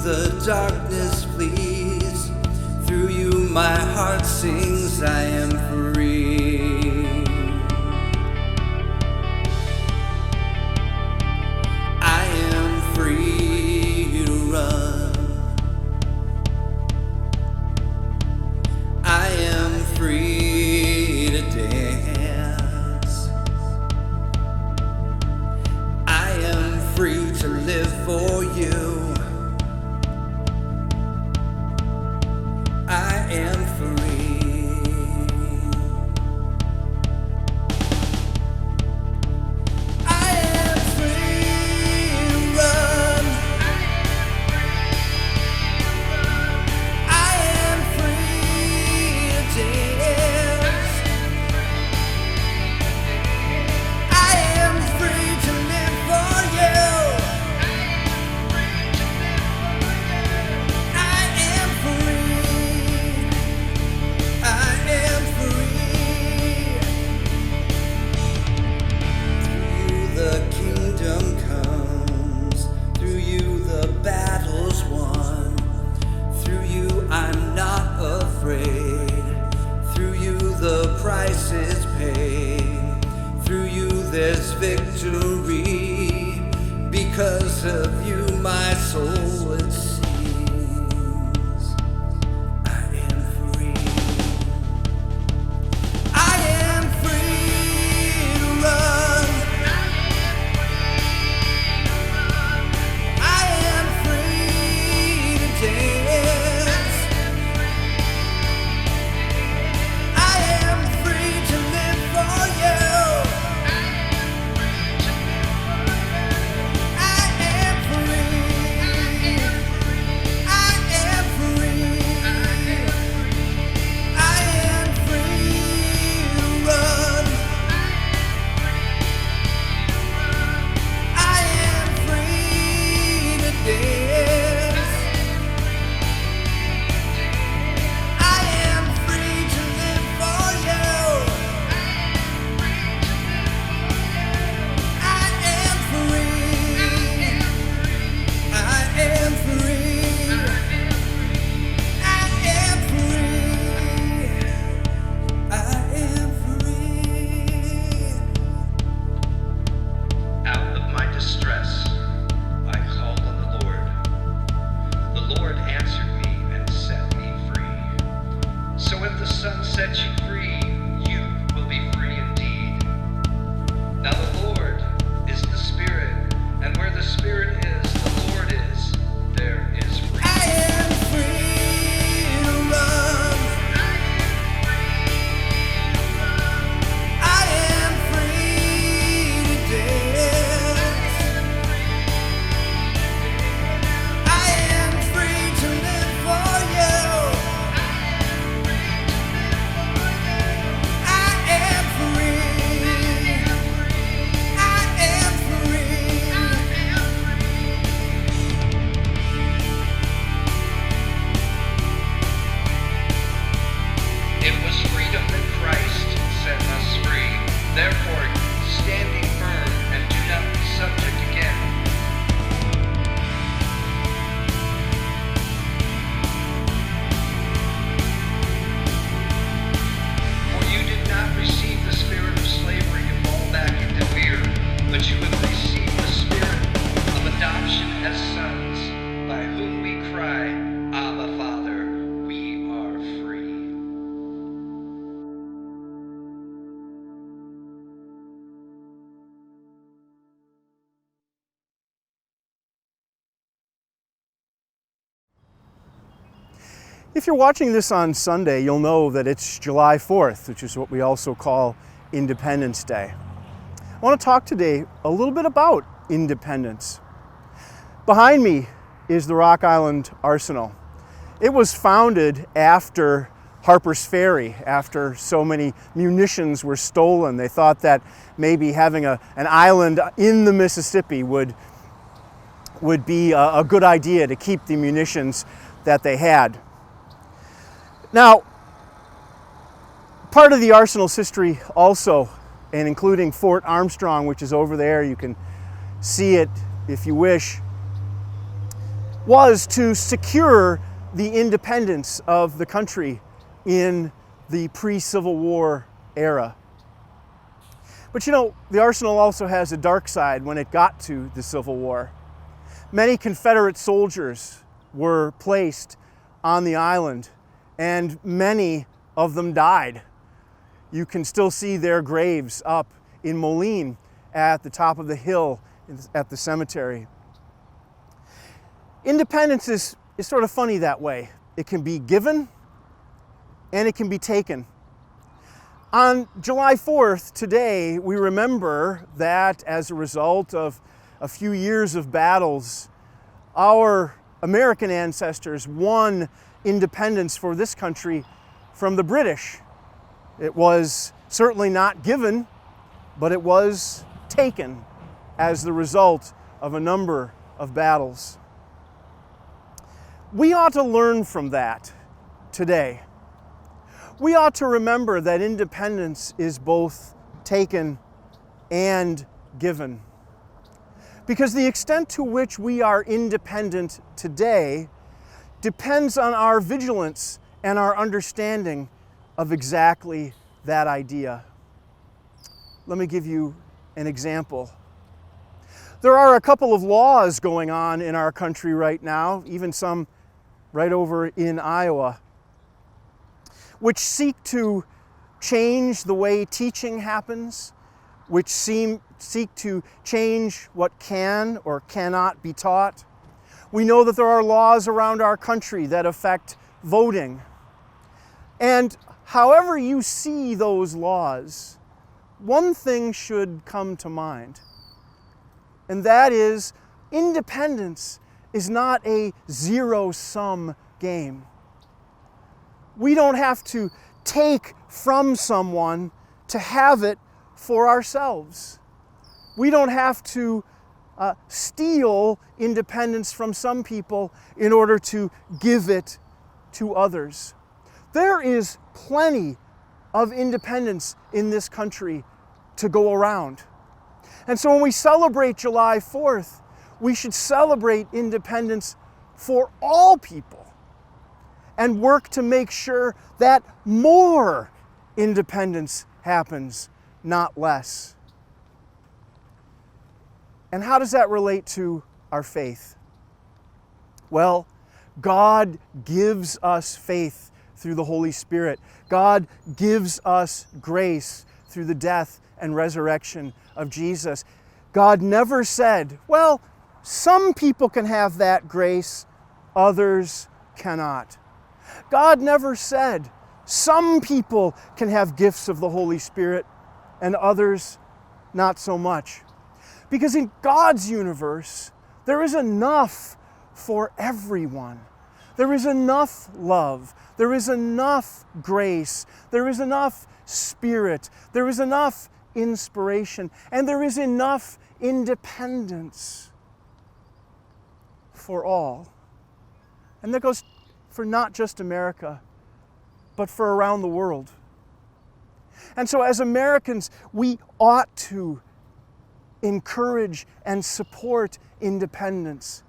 the darkness flees. Through you my heart sings, I am free. I am free to run. I am free to dance. I am free to live for you. I am free. I am free to run. I am free to dance. I am free to live for you. I am free. I am free. Through you the kingdom comes. Through you the battle's won. Through you I'm not afraid. Through you the price is paid. Through you there's victory. Because of you my soul it sings. I am free. I am free to run. I am free to dance. I am free to live for you. I am free. I am free. I am free to run. I am free to dance. I am free to live for you. I am free. I am free. I am free. I am free. Out of my distress, I called on the Lord. The Lord answered me and set me free. So if the Son sets you free, you will be free indeed. Now the Lord is the Spirit, and where the Spirit is, the Lord is, there is freedom. I am free to run. I am free to dance. I am free to live for you. I am free. I am free. It was freedom that Christ set us free. Therefore, standing firm and do not be subject again. For you did not receive the spirit of slavery to fall back into fear, but you have received the spirit of adoption as sons, by whom we cry, Abba, Father, we are free. If you're watching this on Sunday, you'll know that it's July 4th, which is what we also call Independence Day. I want to talk today a little bit about independence. Behind me is the Rock Island Arsenal. It was founded after Harper's Ferry, after so many munitions were stolen. They thought that maybe having an island in the Mississippi would be a good idea to keep the munitions that they had. Now, part of the Arsenal's history also, and including Fort Armstrong, which is over there, you can see it if you wish, was to secure the independence of the country in the pre-Civil War era. But you know, the arsenal also has a dark side when it got to the Civil War. Many Confederate soldiers were placed on the island, and many of them died. You can still see their graves up in Moline at the top of the hill at the cemetery. Independence is sort of funny that way. It can be given and it can be taken. On July 4th, today, we remember that as a result of a few years of battles, our American ancestors won independence for this country from the British. It was certainly not given, but it was taken as the result of a number of battles. We ought to learn from that today. We ought to remember that independence is both taken and given. Because the extent to which we are independent today depends on our vigilance and our understanding of exactly that idea. Let me give you an example. There are a couple of laws going on in our country right now, even some right over in Iowa, which seek to change the way teaching happens, which seek to change what can or cannot be taught. We know that there are laws around our country that affect voting. And however you see those laws, one thing should come to mind, and that is independence is not a zero-sum game. We don't have to take from someone to have it for ourselves. We don't have to steal independence from some people in order to give it to others. There is plenty of independence in this country to go around. And so when we celebrate July 4th, we should celebrate independence for all people and work to make sure that more independence happens, not less. And how does that relate to our faith? Well, God gives us faith through the Holy Spirit. God gives us grace through the death and resurrection of Jesus. God never said, well, some people can have that grace, others cannot. God never said, some people can have gifts of the Holy Spirit and others not so much. Because in God's universe, there is enough for everyone. There is enough love. There is enough grace. There is enough spirit. There is enough inspiration. And there is enough independence for all. And that goes for not just America, but for around the world. And so as Americans, we ought to encourage and support independence.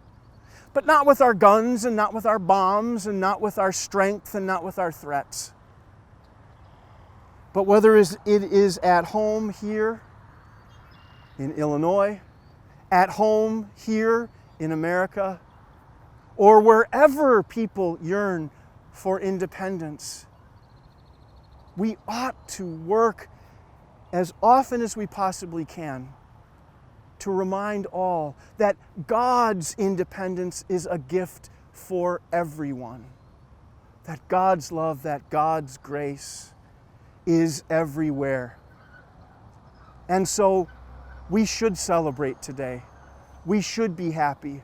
But not with our guns and not with our bombs and not with our strength and not with our threats. But whether it is at home here in Illinois, at home here in America, or wherever people yearn for independence, we ought to work as often as we possibly can to remind all that God's independence is a gift for everyone. That God's love, that God's grace is everywhere. And so we should celebrate today. We should be happy.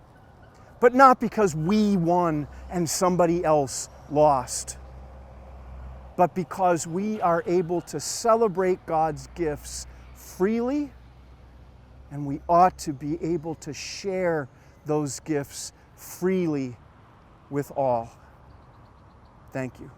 But not because we won and somebody else lost, but because we are able to celebrate God's gifts freely, and we ought to be able to share those gifts freely with all. Thank you.